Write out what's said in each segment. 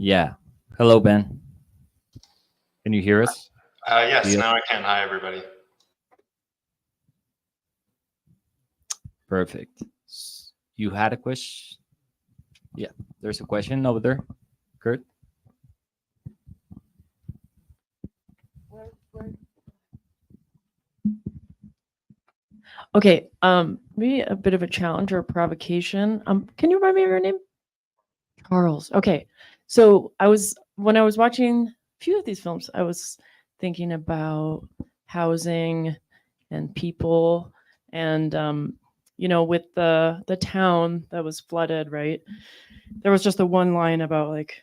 Yeah. Hello, Ben. Can you hear us? Yes, Yes. now I can. Hi, everybody. Perfect. You had a question? Yeah, there's a question over there. Kurt? Okay, maybe a bit of a challenge or a provocation. Can you remind me of your name? Charles. Okay, so when I was watching a few of these films, I was thinking about housing and people, and with the town that was flooded, right? There was just the one line about like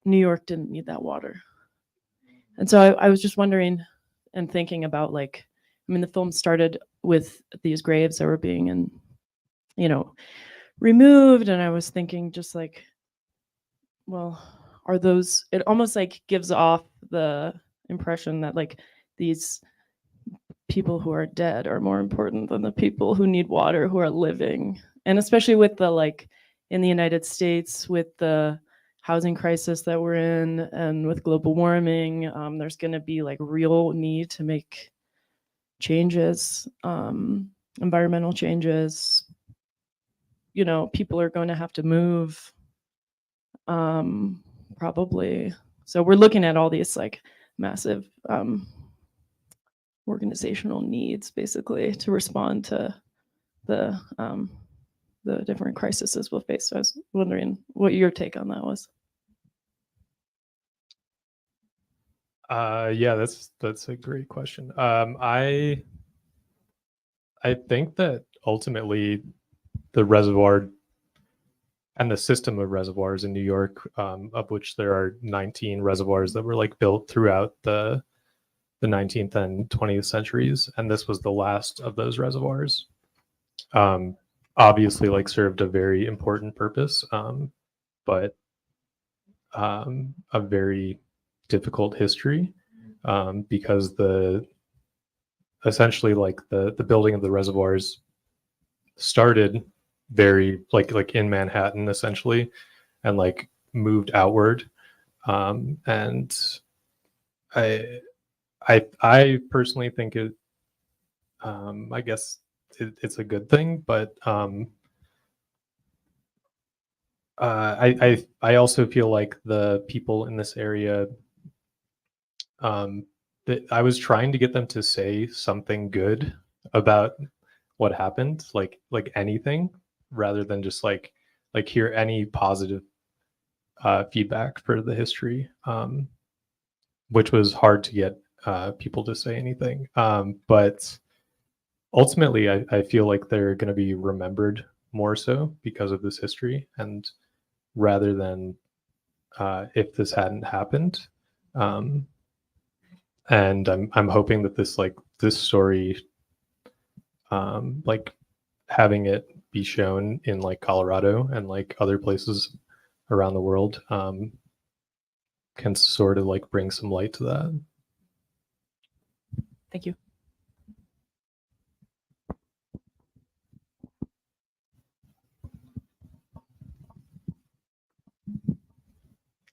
New York didn't need that water, and so I was just wondering and thinking about the film started with these graves that were being removed, and I was thinking just like, well, are those, it almost like gives off the impression that like these people who are dead are more important than the people who need water, who are living. And especially with the in the United States, with the housing crisis that we're in and with global warming, there's going to be real need to make changes, environmental changes. People are going to have to move, probably. So we're looking at all these massive organizational needs, basically, to respond to the different crises we'll face. So I was wondering what your take on that was. Yeah, that's a great question. I think that ultimately the reservoir and the system of reservoirs in New York, of which there are 19 reservoirs that were built throughout the 19th and 20th centuries, and this was the last of those reservoirs. Obviously, served a very important purpose, but a very difficult history, because essentially the building of the reservoirs started very in Manhattan essentially, and moved outward, and I personally think it, I guess it's a good thing, but I also feel like the people in this area, that I was trying to get them to say something good about what happened, like anything, rather than just hear any positive feedback for the history, which was hard to get people to say anything. But ultimately, I feel like they're going to be remembered more so because of this history, and rather than if this hadn't happened. And I'm hoping that this story, having it be shown in Colorado and other places around the world, can sort of bring some light to that. Thank you.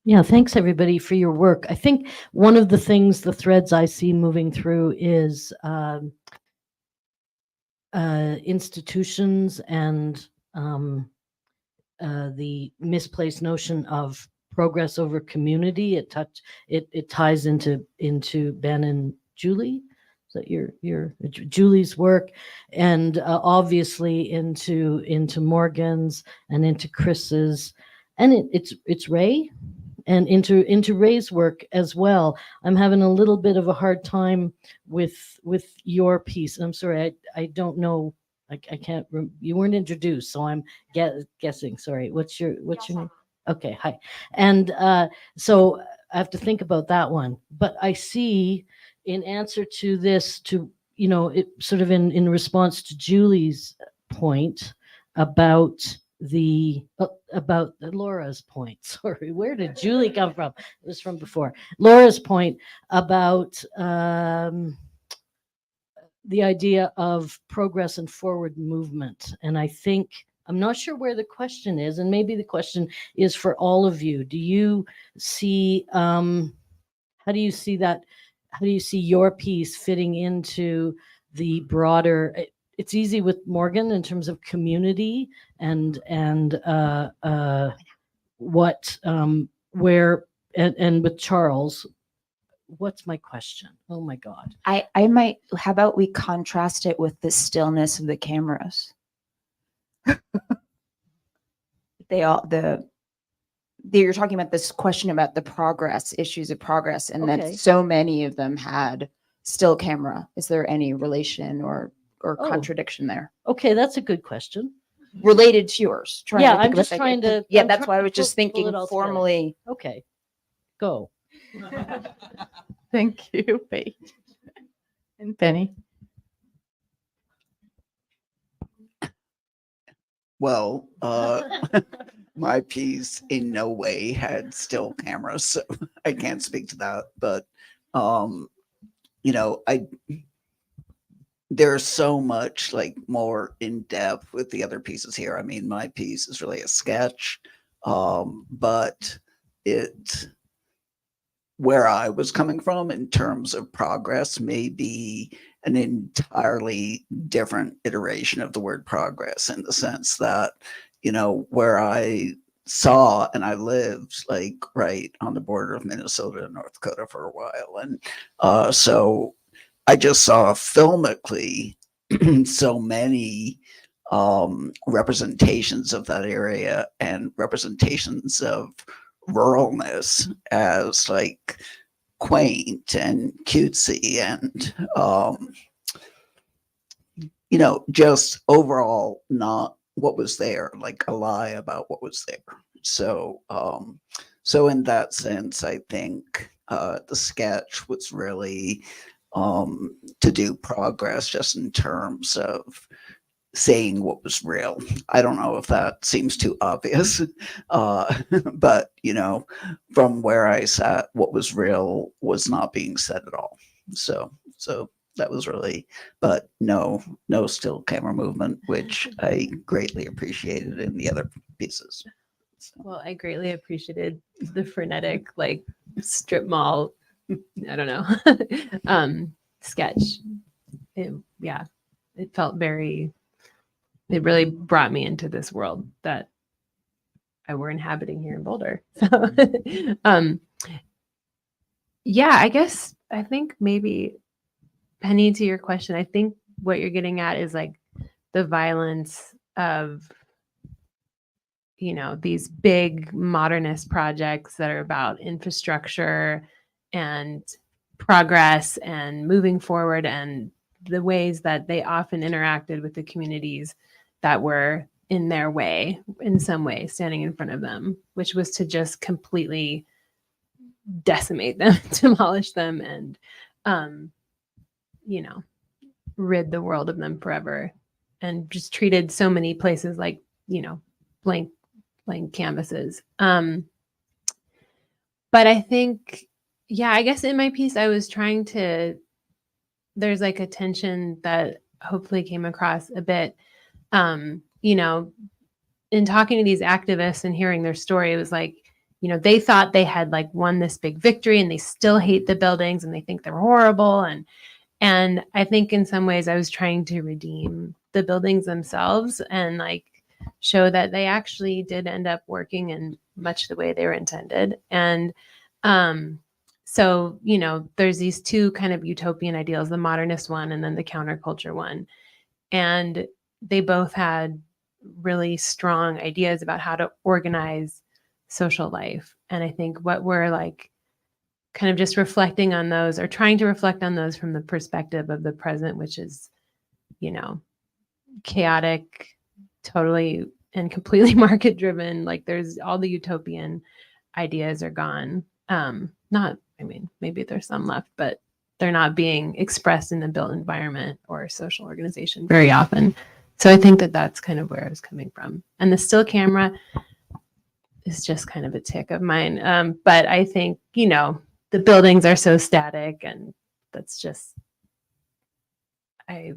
Yeah, thanks everybody for your work. I think one of the things, the threads I see moving through is institutions and the misplaced notion of progress over community. It ties into Ben and Julie. So your Julie's work, and obviously into Morgan's and into Chris's, and it's Ray, and into Ray's work as well. I'm having a little bit of a hard time with your piece. I'm sorry, I don't know. I can't. You weren't introduced, so I'm guessing. Sorry. What's your name? Okay, hi. And so I have to think about that one. But I see, in answer to this, it sort of in response to Julie's point about Laura's point. Sorry, where did Julie come from? It was from before. Laura's point about the idea of progress and forward movement. And I think I'm not sure where the question is, and maybe the question is for all of you. Do you see, how do you see that? How do you see your piece fitting into the broader? It's easy with Morgan in terms of community and what where and with Charles. What's my question? Oh my God. I might, how about we contrast it with the stillness of the cameras? You're talking about this question about the progress, issues of progress, and Okay. that so many of them had still camera. Is there any relation or Oh. contradiction there Okay, that's a good question. related to yours? Trying Yeah, to think I'm of just it. trying to. Yeah, I'm that's why I trying was to just pull thinking it all together. formally. Okay, go. Thank you, Paige. And Penny. Well, my piece in no way had still cameras, so I can't speak to that. But there's so much like more in depth with the other pieces here. I mean, my piece is really a sketch, but where I was coming from in terms of progress may be an entirely different iteration of the word progress, in the sense that, where I saw and I lived like right on the border of Minnesota and North Dakota for a while. And so I just saw filmically so many representations of that area and representations of ruralness as like quaint and cutesy and just overall not what was there, like a lie about what was there. So so in that sense, I think the sketch was really to do progress just in terms of saying what was real. I don't know if that seems too obvious, but from where I sat, what was real was not being said at all. So that was really, but no still camera movement, which I greatly appreciated in the other pieces. So. Well, I greatly appreciated the frenetic, like strip mall, I don't know, sketch. It felt it really brought me into this world that we're inhabiting here in Boulder. So, I think maybe, Penny, to your question, I think what you're getting at is like the violence of, these big modernist projects that are about infrastructure and progress and moving forward, and the ways that they often interacted with the communities that were in their way, in some way, standing in front of them, which was to just completely decimate them, demolish them, and, rid the world of them forever, and just treated so many places like, blank canvases. But I think, I guess in my piece, I was trying to, there's like a tension that hopefully came across a bit, in talking to these activists and hearing their story. It was like, they thought they had like won this big victory, and they still hate the buildings and they think they're horrible. And I think in some ways I was trying to redeem the buildings themselves and like show that they actually did end up working in much the way they were intended. And so, there's these two kind of utopian ideals, the modernist one and then the counterculture one. And they both had really strong ideas about how to organize social life. And I think what we're like kind of just reflecting on those, or trying to reflect on those from the perspective of the present, which is, chaotic, totally and completely market driven. Like there's all the utopian ideas are gone. Maybe there's some left, but they're not being expressed in the built environment or social organization very often. So I think that that's kind of where I was coming from. And the still camera is just kind of a tick of mine. But I think, the buildings are so static, and that's just, I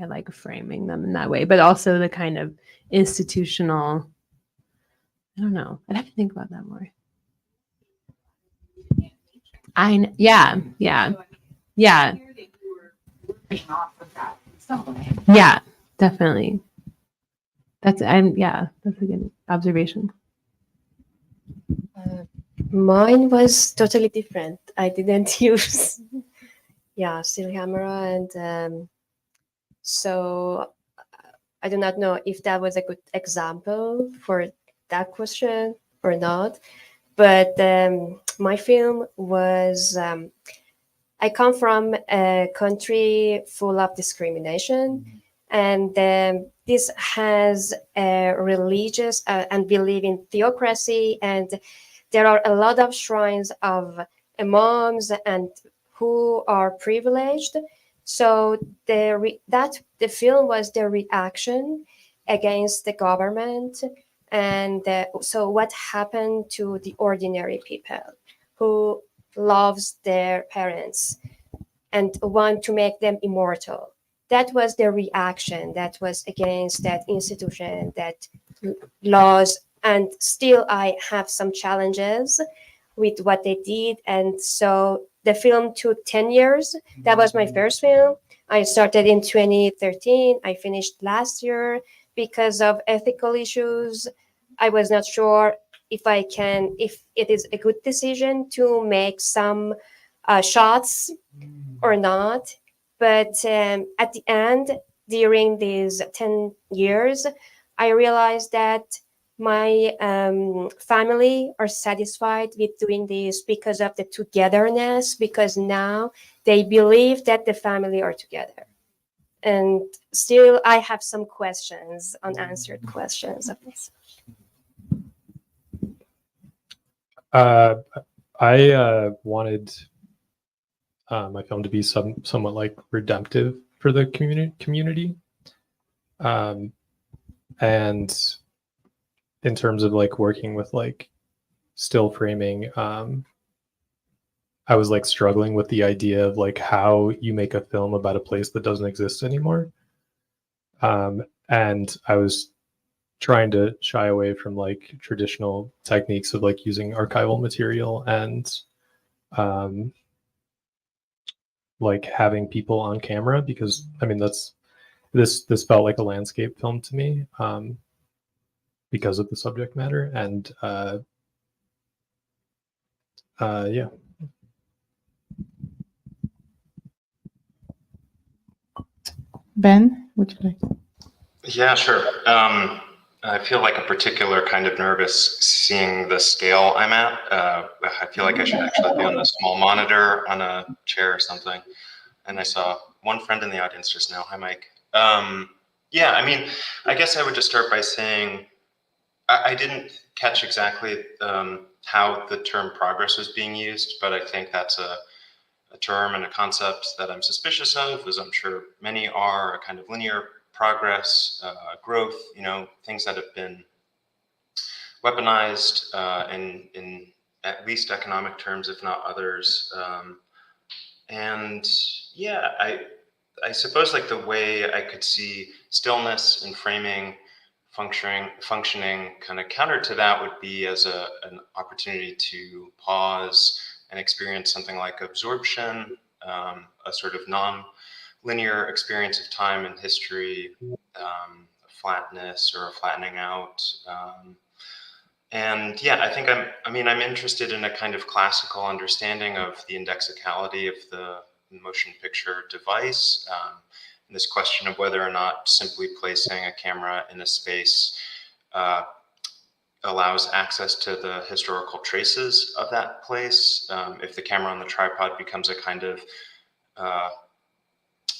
I like framing them in that way, but also the kind of institutional, I don't know. I'd have to think about that more. Yeah. Yeah, definitely. That's a good observation. Mine was totally different. I didn't use, still camera, and so I do not know if that was a good example for that question or not. But my film was. I come from a country full of discrimination, and this has a religious and believe in theocracy, and there are a lot of shrines of imams and who are privileged. So the film was the reaction against the government, and so what happened to the ordinary people who loves their parents and want to make them immortal. That was their reaction. That was against that institution, that laws. And still, I have some challenges with what they did. And so the film took 10 years. That was my first film. I started in 2013. I finished last year because of ethical issues. I was not sure if it is a good decision to make some shots or not. But at the end, during these 10 years, I realized that my family are satisfied with doing this because of the togetherness, because now they believe that the family are together. And still, I have some questions, unanswered questions of this. I wanted my film to be somewhat like redemptive for the community, and in terms of like working with like still framing, I was like struggling with the idea of like how you make a film about a place that doesn't exist anymore, and I was trying to shy away from like traditional techniques of like using archival material and like having people on camera, because I mean this felt like a landscape film to me, because of the subject matter. And yeah. Ben, would you like? Yeah, sure. I feel like a particular kind of nervous seeing the scale I'm at. I feel like I should actually be on a small monitor on a chair or something. And I saw one friend in the audience just now. Hi, Mike. Yeah, I mean, I guess I would just start by saying I didn't catch exactly how the term progress was being used, but I think that's a term and a concept that I'm suspicious of, as I'm sure many are, a kind of linear progress, growth, you know, things that have been weaponized in at least economic terms, if not others. And yeah, I suppose like the way I could see stillness and framing functioning kind of counter to that would be as an opportunity to pause and experience something like absorption, a sort of non-linear experience of time and history, flatness or a flattening out. And yeah, I think I'm interested in a kind of classical understanding of the indexicality of the motion picture device. And this question of whether or not simply placing a camera in a space allows access to the historical traces of that place. If the camera on the tripod becomes a kind of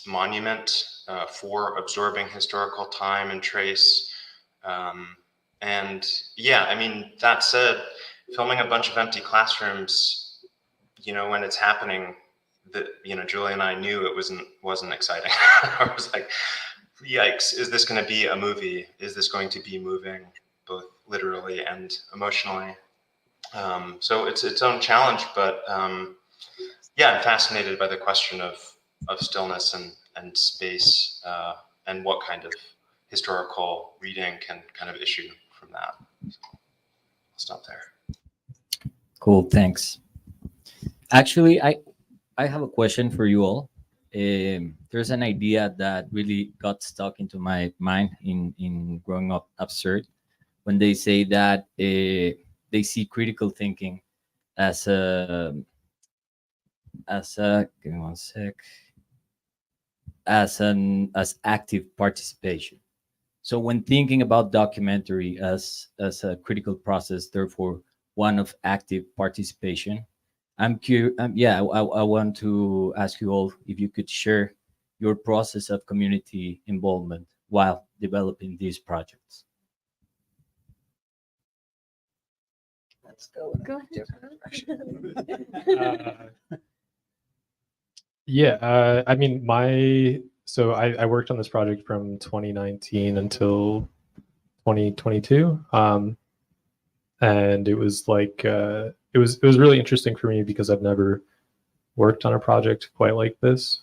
monument for absorbing historical time and trace. And yeah, I mean, that said, filming a bunch of empty classrooms, you know, when it's happening, that, you know, Julie and I knew it wasn't exciting. I was like, yikes, is this going to be a movie? Is this going to be moving both literally and emotionally? So it's its own challenge, but yeah, I'm fascinated by the question of stillness and space and what kind of historical reading can kind of issue from that. So I'll stop there. Cool, thanks. Actually, I have a question for you all. There's an idea that really got stuck into my mind in growing up absurd, when they say that they see critical thinking as a give me one sec, as active participation. So when thinking about documentary as a critical process, therefore one of active participation, I'm curious. I want to ask you all if you could share your process of community involvement while developing these projects. Let's go. Go ahead. I mean, I worked on this project from 2019 until 2022, and it was like it was really interesting for me because I've never worked on a project quite like this,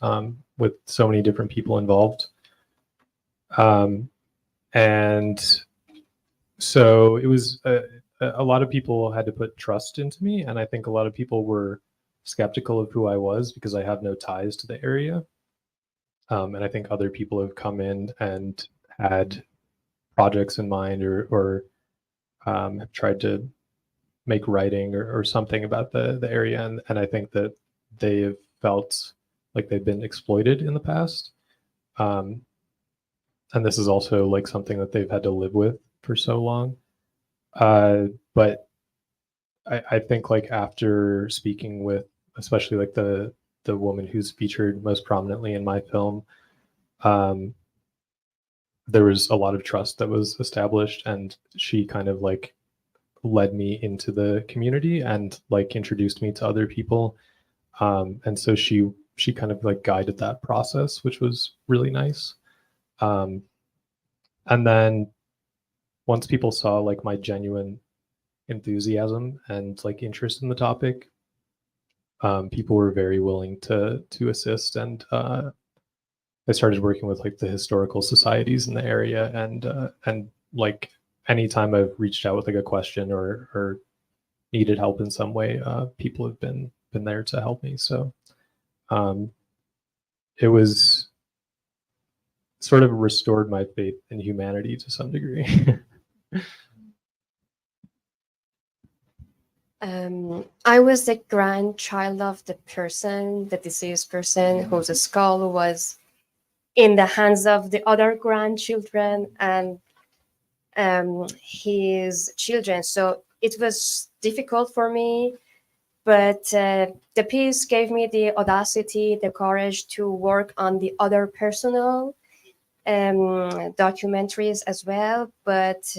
with so many different people involved, and so it was a lot of people had to put trust into me, and I think a lot of people were skeptical of who I was because I have no ties to the area. And I think other people have come in and had projects in mind or have tried to make writing or something about the area. And I think that they have felt like they've been exploited in the past. And this is also like something that they've had to live with for so long. But I think like after speaking with, especially like the woman who's featured most prominently in my film, there was a lot of trust that was established, and she kind of like led me into the community and like introduced me to other people. And so she kind of like guided that process, which was really nice. And then once people saw like my genuine enthusiasm and like interest in the topic, people were very willing to assist, and I started working with like the historical societies in the area, and like anytime I've reached out with like a question or needed help in some way, people have been there to help me. So it was sort of restored my faith in humanity to some degree. I was the grandchild of the deceased person, whose skull was in the hands of the other grandchildren and his children. So it was difficult for me, but the piece gave me the audacity, the courage to work on the other personal documentaries as well. But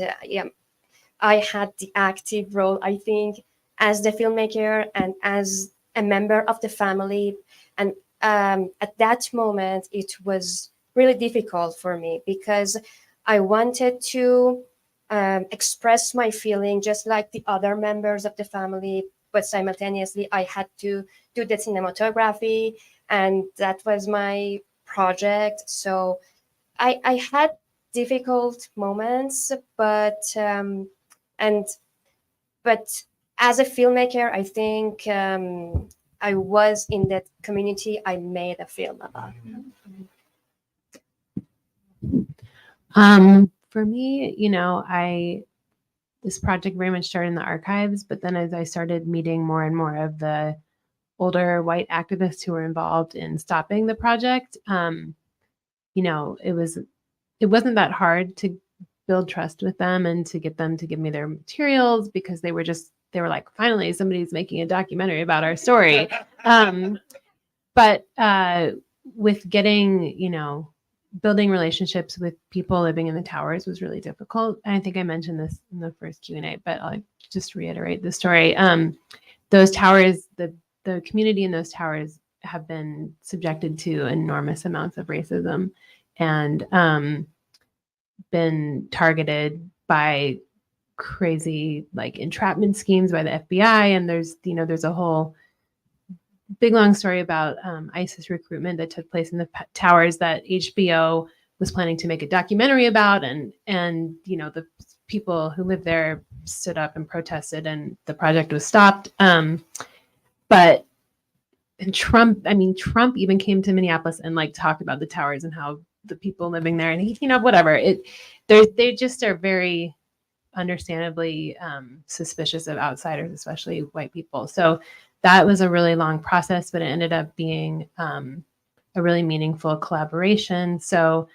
I had the active role, I think, as the filmmaker and as a member of the family. And at that moment, it was really difficult for me because I wanted to express my feeling just like the other members of the family, but simultaneously I had to do the cinematography, and that was my project. So I had difficult moments, but as a filmmaker, I think I was in that community. I made a film about. For me, this project very much started in the archives, but then as I started meeting more and more of the older white activists who were involved in stopping the project, it wasn't that hard to build trust with them and to get them to give me their materials, because they were like, finally, somebody's making a documentary about our story. But with getting, building relationships with people living in the towers was really difficult. And I think I mentioned this in the first Q&A, but I'll just reiterate the story. Those towers, the community in those towers have been subjected to enormous amounts of racism and been targeted by crazy like entrapment schemes by the FBI. And there's a whole big long story about ISIS recruitment that took place in the towers that HBO was planning to make a documentary about, and you know, the people who lived there stood up and protested, and the project was stopped. But and Trump even came to Minneapolis and like talked about the towers and how the people living there, and he, you know, whatever they just are very understandably suspicious of outsiders, especially white people. So that was a really long process, but it ended up being a really meaningful collaboration. So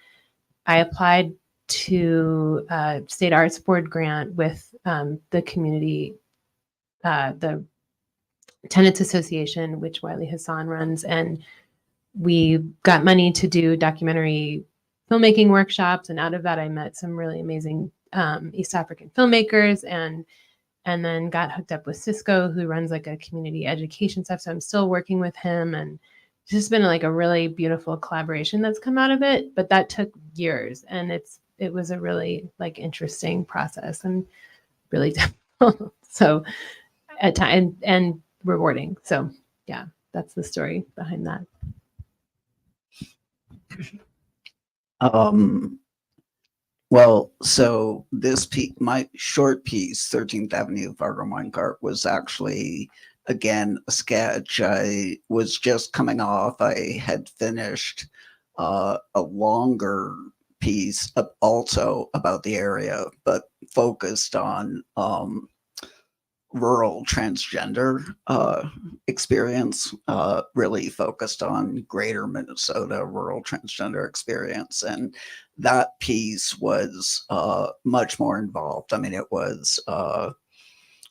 I applied to a state arts board grant with the community, the Tenants Association, which Wiley Hassan runs, and we got money to do documentary filmmaking workshops. And out of that, I met some really amazing East African filmmakers, and then got hooked up with Cisco, who runs like a community education stuff. So I'm still working with him, and it's just been like a really beautiful collaboration that's come out of it. But that took years, and it was a really like interesting process and really difficult. So at time and rewarding. So yeah, that's the story behind that. Well, so this my short piece, 13th Avenue Fargo Minecart, was actually, again, a sketch. I was just coming off. I had finished a longer piece also about the area, but focused on rural transgender experience, really focused on greater Minnesota rural transgender experience. And that piece was much more involved. I mean, it was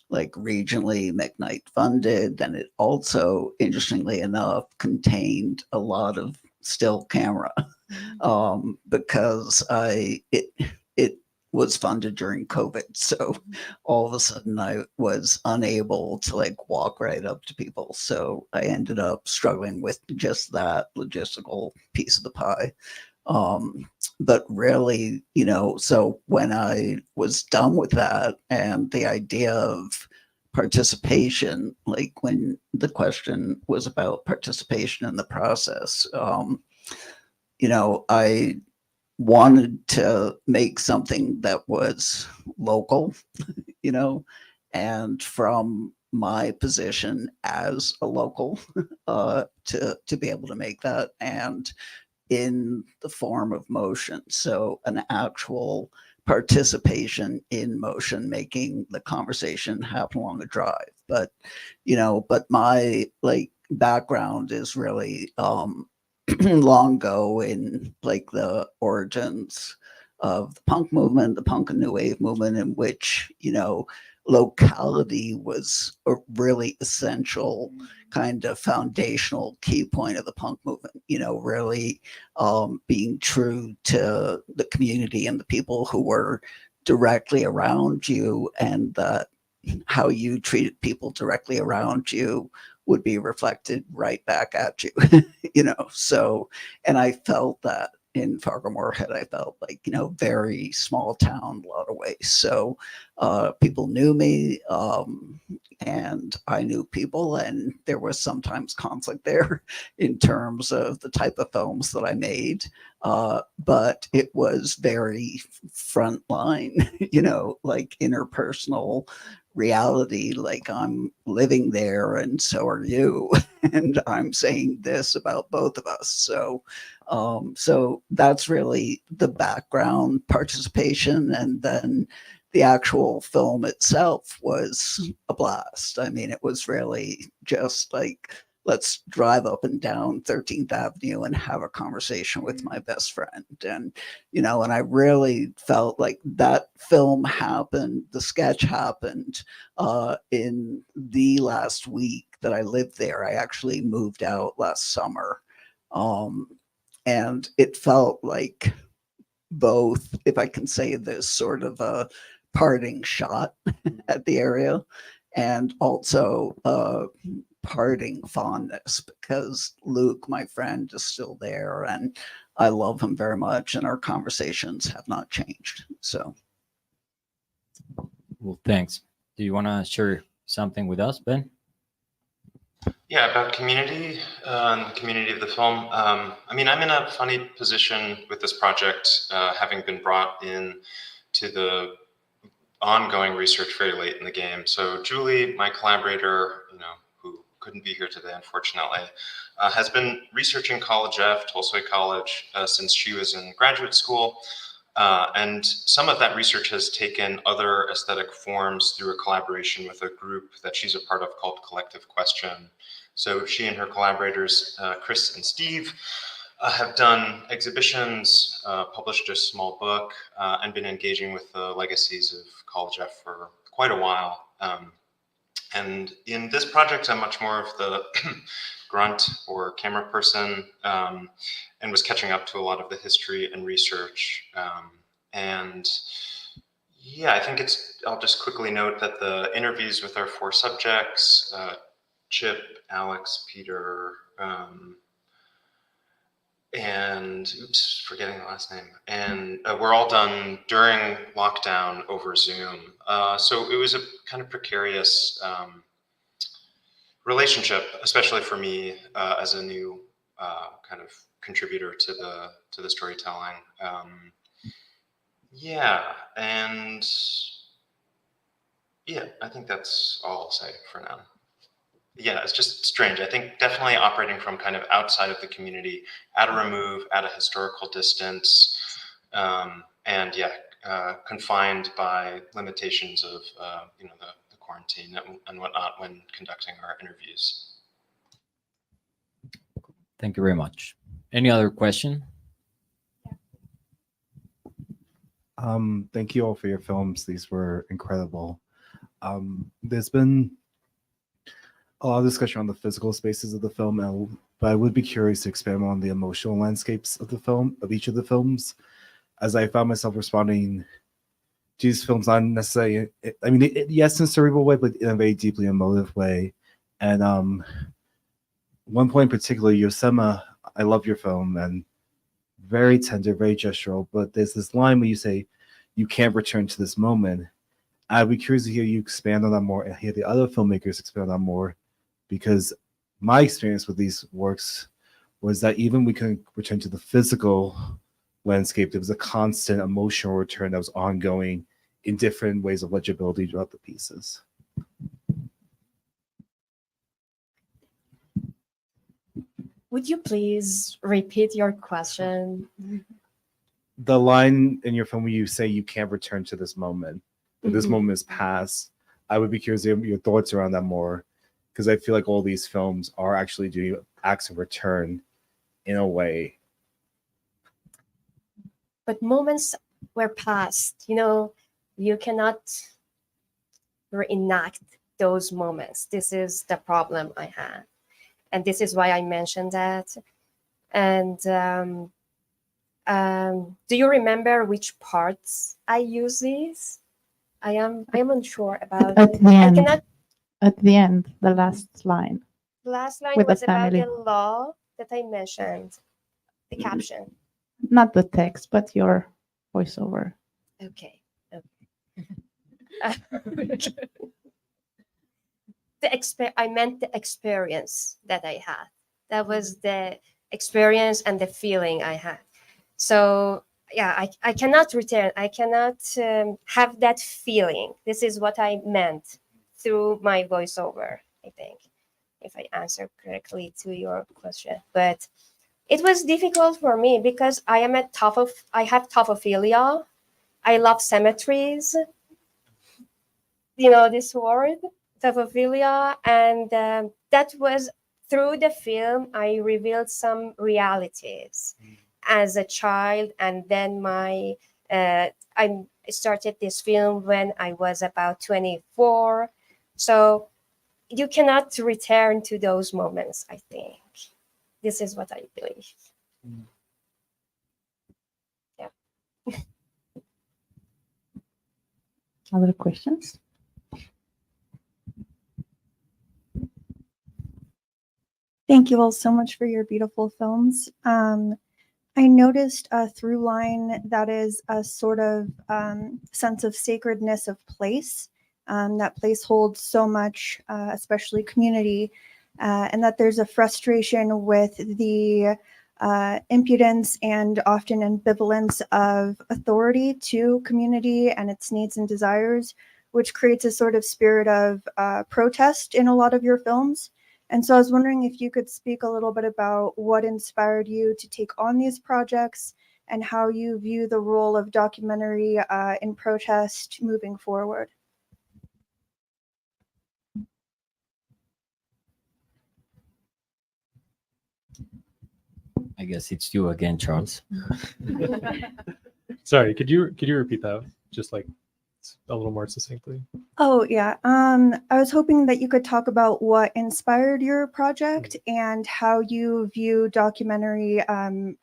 like regionally McKnight funded, and it also, interestingly enough, contained a lot of still camera because it was funded during COVID. So all of a sudden I was unable to like walk right up to people. So I ended up struggling with just that logistical piece of the pie. But really, you know, so when I was done with that and the idea of participation, like when the question was about participation in the process, you know, I wanted to make something that was local, you know, and from my position as a local, to be able to make that, and in the form of motion. So an actual participation in motion, making the conversation happen along the drive. But, you know, but my like background is really long ago in like the origins of the punk movement, the punk and new wave movement, in which, you know, locality was a really essential kind of foundational key point of the punk movement, you know, really being true to the community and the people who were directly around you, and that how you treated people directly around you would be reflected right back at you, you know. So, and I felt that in Fargo Moorhead, I felt like, you know, very small town, a lot of ways. So people knew me, and I knew people, and there was sometimes conflict there in terms of the type of films that I made. But it was very frontline, you know, like interpersonal reality, like I'm living there and so are you, and I'm saying this about both of us. So so that's really the background participation. And then the actual film itself was a blast. I mean, it was really just like, let's drive up and down 13th Avenue and have a conversation with my best friend. And, you know, and I really felt like that film happened, the sketch happened in the last week that I lived there. I actually moved out last summer. And it felt like both, if I can say this, sort of a parting shot at the area, and also parting fondness, because Luke, my friend, is still there, and I love him very much, and our conversations have not changed. So, Well, thanks. Do you want to share something with us, Ben? Yeah, about community and the community of the film. I mean, I'm in a funny position with this project, having been brought in to the ongoing research very late in the game. So Julie, my collaborator, who couldn't be here today, unfortunately, has been researching College F, Tolstoy College, since she was in graduate school. And some of that research has taken other aesthetic forms through a collaboration with a group that she's a part of called Collective Question. So she and her collaborators, Chris and Steve, have done exhibitions, published a small book, and been engaging with the legacies of College F for quite a while. And in this project, I'm much more of the grunt or camera person, and was catching up to a lot of the history and research. And yeah, I think I'll just quickly note that the interviews with our 4 subjects, Chip, Alex, Peter, and oops, forgetting the last name. And we're all done during lockdown over Zoom. So it was a kind of precarious relationship, especially for me as a new kind of contributor to the storytelling. Yeah, and yeah, I think that's all I'll say for now. Yeah, it's just strange. I think definitely operating from kind of outside of the community, at a remove, at a historical distance, and yeah, confined by limitations of the quarantine and whatnot when conducting our interviews. Thank you very much. Any other question? Thank you all for your films. These were incredible. There's been a lot of discussion on the physical spaces of the film, but I would be curious to expand on the emotional landscapes of the film, of each of the films, as I found myself responding to these films not necessarily, I mean, yes, in a cerebral way, but in a very deeply emotive way. And one point in particular, Yosema, I love your film, and very tender, very gestural, but there's this line where you say, you can't return to this moment. I'd be curious to hear you expand on that more and hear the other filmmakers expand on that more, because my experience with these works was that even we couldn't return to the physical landscape, there was a constant emotional return that was ongoing in different ways of legibility throughout the pieces. Would you please repeat your question? The line in your film where you say you can't return to this moment, that this moment is past, I would be curious to hear your thoughts around that more, because I feel like all these films are actually doing acts of return in a way. But moments were past, you cannot reenact those moments. This is the problem I had. And this is why I mentioned that. And do you remember which parts I use these? I am unsure about. At the end. I cannot. At the end, the last line. The last line With the was about family. the law that I mentioned. The caption. Not the text, but your voiceover. Okay. I meant the experience that I had. That was the experience and the feeling I had. So yeah, I cannot return. I cannot have that feeling. This is what I meant through my voiceover, I think, if I answer correctly to your question. But it was difficult for me because I have tophophilia. I love cemeteries. You know this word, tophophilia, and that was through the film. I revealed some realities as a child, and then I started this film when I was about 24. So you cannot return to those moments. I think this is what I believe. Yeah. Other questions? Thank you all so much for your beautiful films. I noticed a through line that is a sort of sense of sacredness of place. That place holds so much, especially community. and that there's a frustration with the impudence and often ambivalence of authority to community and its needs and desires, which creates a sort of spirit of protest in a lot of your films. And so I was wondering if you could speak a little bit about what inspired you to take on these projects and how you view the role of documentary in protest moving forward. I guess it's you again, Charles. Sorry, could you repeat that just like a little more succinctly? Oh, yeah. I was hoping that you could talk about what inspired your project and how you view documentary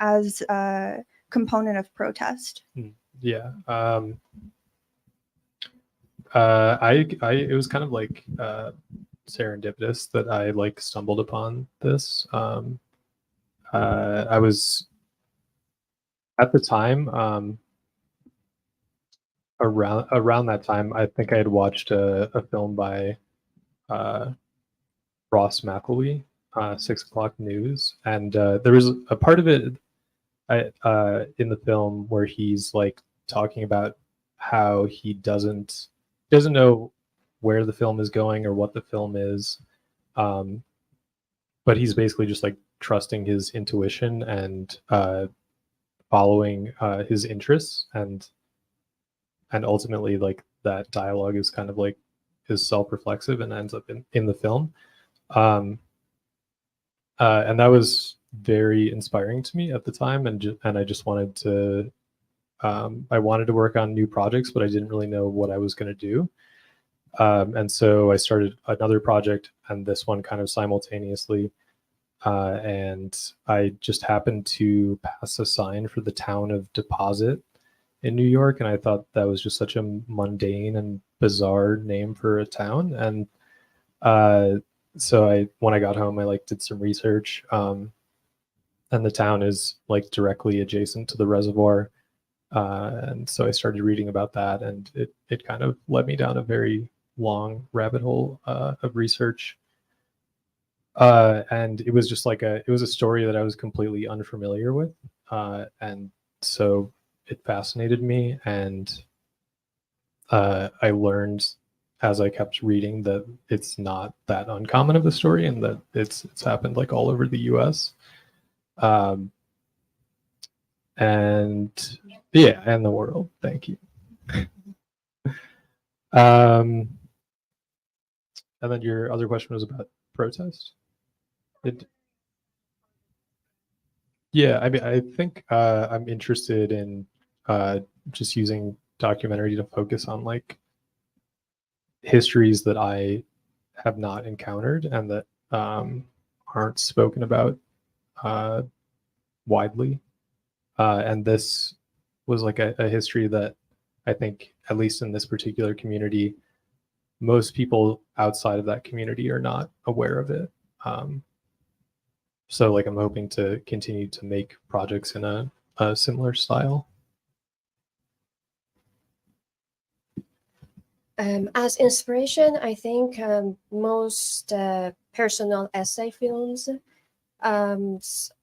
as a component of protest. Yeah. It was kind of like serendipitous that I like stumbled upon this. I was at the time around that time. I think I had watched a film by Ross McElwee, 6 O'Clock News, and there was a part of it in the film where he's like talking about how he doesn't know where the film is going or what the film is, but he's basically just like trusting his intuition and following his interests, and ultimately like that dialogue is kind of like is self-reflexive and ends up in the film, and that was very inspiring to me at the time, and I just wanted to I wanted to work on new projects, but I didn't really know what I was going to do, and so I started another project and this one kind of simultaneously. And I just happened to pass a sign for the town of Deposit in New York, and I thought that was just such a mundane and bizarre name for a town. And so when I got home, I like did some research, and the town is like directly adjacent to the reservoir, and so I started reading about that, and it kind of led me down a very long rabbit hole of research. And it was just like it was a story that I was completely unfamiliar with, and so it fascinated me, and I learned as I kept reading that it's not that uncommon of a story, and that it's happened like all over the U.S. And yeah, and the world. Thank you. And then your other question was about protest. Yeah, I mean, I think I'm interested in just using documentary to focus on like histories that I have not encountered and that aren't spoken about widely. And this was like a history that I think, at least in this particular community, most people outside of that community are not aware of it. So like I'm hoping to continue to make projects in a similar style. As inspiration, I think most personal essay films,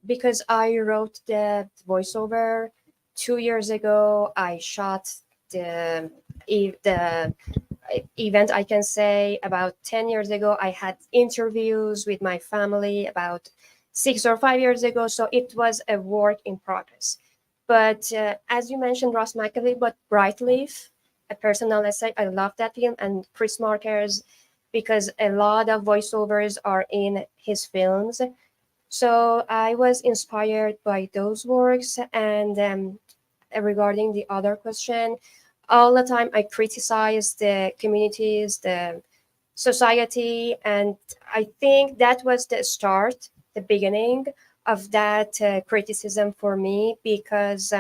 because I wrote the voiceover 2 years ago. I shot the event, I can say, about 10 years ago. I had interviews with my family about 6 or 5 years ago. So it was a work in progress. But as you mentioned, Ross McElwee, but Brightleaf, a personal essay, I love that film, and Chris Marker's, because a lot of voiceovers are in his films. So I was inspired by those works. And regarding the other question, all the time I criticize the communities, the society, and I think that was the start, the beginning of that criticism for me, because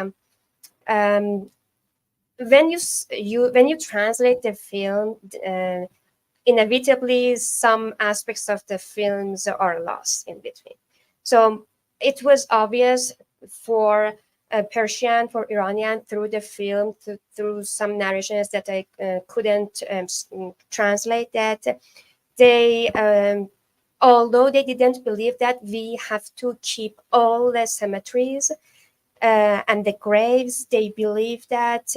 when you translate the film, inevitably some aspects of the films are lost in between. So it was obvious for Persian, for Iranian, through the film, through some narrations that I couldn't translate, that they although they didn't believe that we have to keep all the cemeteries and the graves, they believe that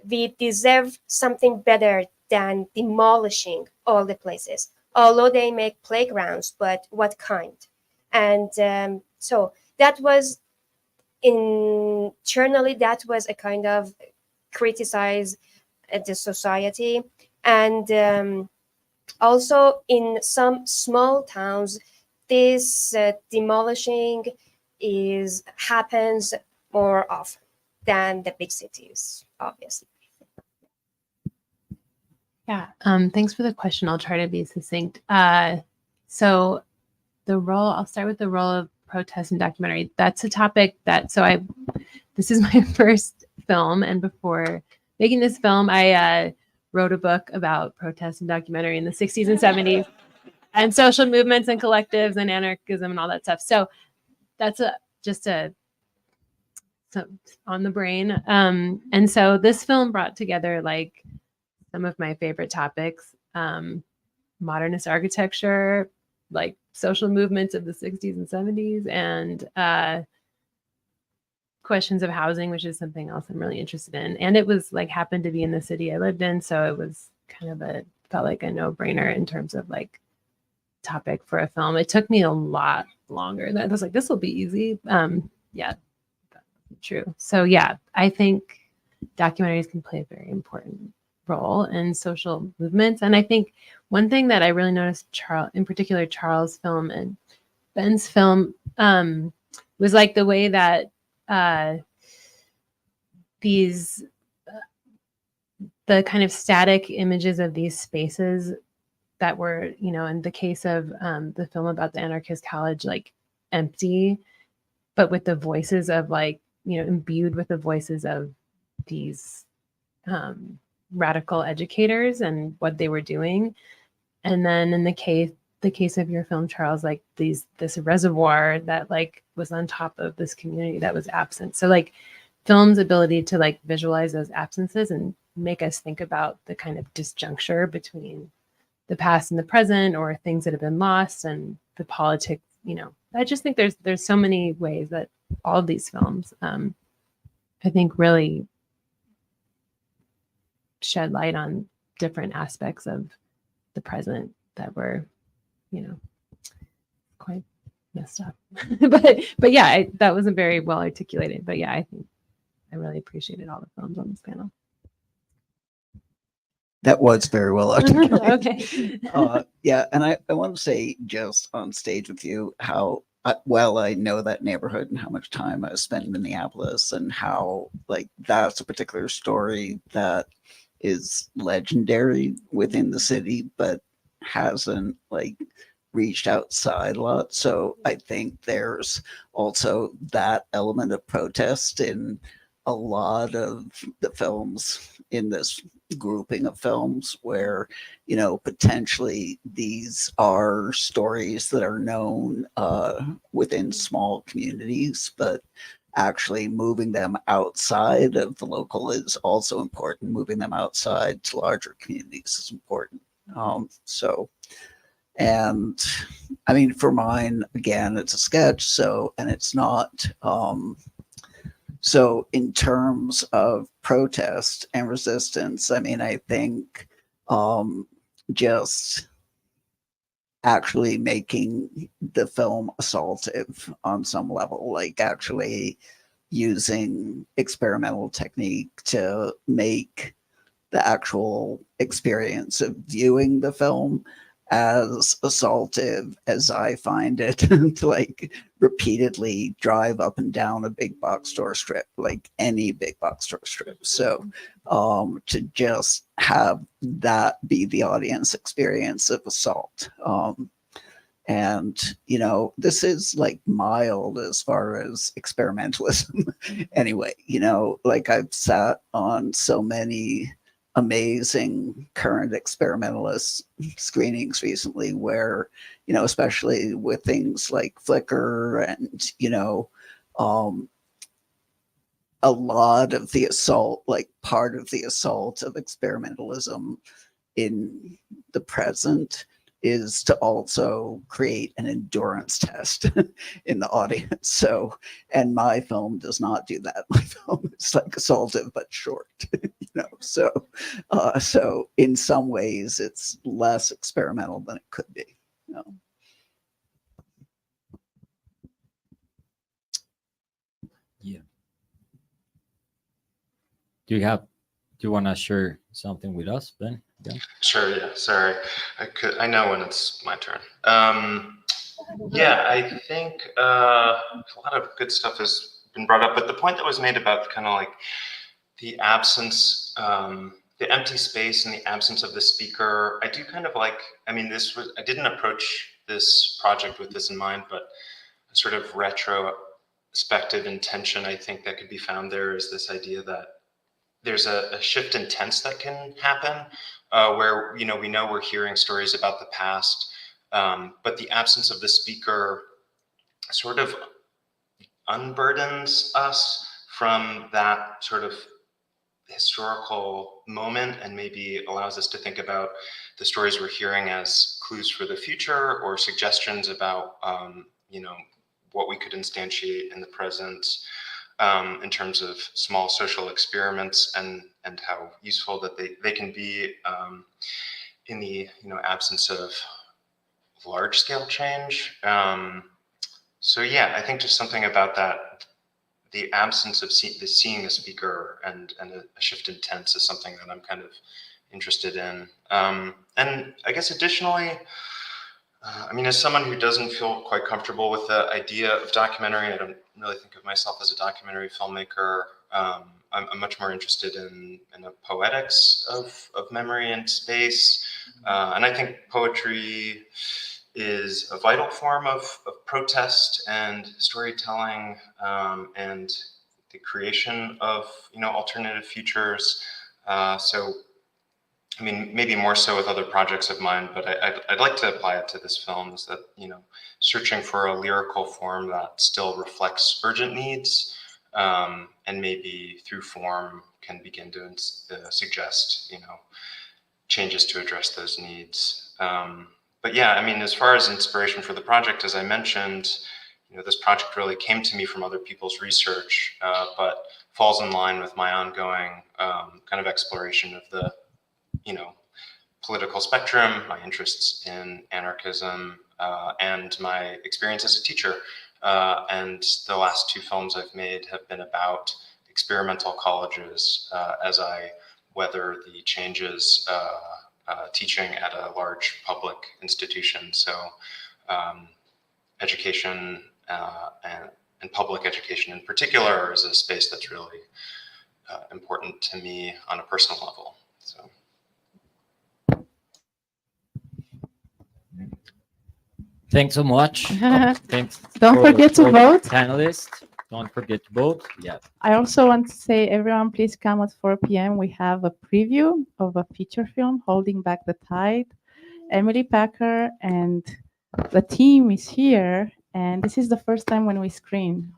we deserve something better than demolishing all the places. Although they make playgrounds, but what kind? And so that was internally, that was a kind of criticize the society. And also in some small towns, this demolishing happens more often than the big cities, obviously. Yeah. Thanks for the question. I'll try to be succinct. So I'll start with the role of protest in documentary. That's a topic that, this is my first film. And before making this film, I wrote a book about protest in documentary in the 60s and 70s and social movements and collectives and anarchism and all that stuff. So that's just on the brain. And so this film brought together like some of my favorite topics, modernist architecture, like social movements of the 60s and 70s, and questions of housing, which is something else I'm really interested in. And it was like happened to be in the city I lived in. So it was kind of felt like a no-brainer in terms of like topic for a film. It took me a lot longer. I was like, this will be easy. Yeah, that's true. So yeah, I think documentaries can play a very important role in social movements. And I think one thing that I really noticed, in particular Charles' film and Ben's film, was like the way that the kind of static images of these spaces that were, in the case of the film about the anarchist college, like empty, but with the voices of like, imbued with the voices of these radical educators and what they were doing. And then in the case of your film, Charles, like this reservoir that like was on top of this community that was absent. So like film's ability to like visualize those absences and make us think about the kind of disjuncture between the past and the present, or things that have been lost, and the politics. I just think there's so many ways that all of these films, I think, really shed light on different aspects of the present that were, quite messed up. but yeah, that wasn't very well articulated. But yeah, I think I really appreciated all the films on this panel. That was very well articulated. Okay. Yeah, and I want to say just on stage with you how well I know that neighborhood and how much time I spent in Minneapolis, and how like that's a particular story that is legendary within the city, but hasn't like reached outside a lot. So I think there's also that element of protest in a lot of the films in this grouping of films where, potentially these are stories that are known within small communities, but actually moving them outside of the local is also important. Moving them outside to larger communities is important. And I mean, for mine, again, it's a sketch, and it's not, so in terms of protest and resistance, I mean, I think just actually making the film assaultive on some level, like actually using experimental technique to make the actual experience of viewing the film as assaultive as I find it to like repeatedly drive up and down a big box store strip, like any big box store strip. So to just have that be the audience experience of assault. And, this is like mild as far as experimentalism anyway, like I've sat on so many amazing current experimentalist screenings recently where, especially with things like Flickr and, a lot of the assault, like part of the assault of experimentalism in the present is to also create an endurance test in the audience. So, and my film does not do that. My film is like assaultive but short, you know. So, so in some ways, it's less experimental than it could be. You know? Yeah. Do you want to share something with us, Ben? Yeah. Sure. Yeah. Sorry. I know when it's my turn. Yeah, I think a lot of good stuff has been brought up, but the point that was made about kind of like the absence, the empty space and the absence of the speaker, I do kind of like, I mean, I didn't approach this project with this in mind, but a sort of retrospective intention I think that could be found there is this idea that there's a shift in tense that can happen, where, you know, we know we're hearing stories about the past, but the absence of the speaker sort of unburdens us from that sort of historical moment and maybe allows us to think about the stories we're hearing as clues for the future or suggestions about, you know, what we could instantiate in the present, in terms of small social experiments and how useful that they can be, in the, you know, absence of large scale change. So yeah, I think just something about that, the absence of seeing a speaker and a shift in tense is something that I'm kind of interested in. And I guess additionally, I mean, as someone who doesn't feel quite comfortable with the idea of documentary, I don't really think of myself as a documentary filmmaker. I'm much more interested in the poetics of memory and space. And I think poetry is a vital form of protest and storytelling, and the creation of, you know, alternative futures. So, I mean, maybe more so with other projects of mine, but I'd like to apply it to this film, is that, you know, searching for a lyrical form that still reflects urgent needs, and maybe through form can begin to suggest, you know, changes to address those needs. But yeah, I mean, as far as inspiration for the project, as I mentioned, you know, this project really came to me from other people's research, but falls in line with my ongoing kind of exploration of the, you know, political spectrum, my interests in anarchism, and my experience as a teacher. And the last two films I've made have been about experimental colleges, as I weather the changes teaching at a large public institution. So education, and public education in particular is a space that's really important to me on a personal level. So. Thanks so much. Thanks. Don't forget to for the vote. Panelists, don't forget to vote. Yeah. I also want to say, everyone, please come at 4 p.m. We have a preview of a feature film, Holding Back the Tide. Emily Packer and the team is here, and this is the first time when we screen.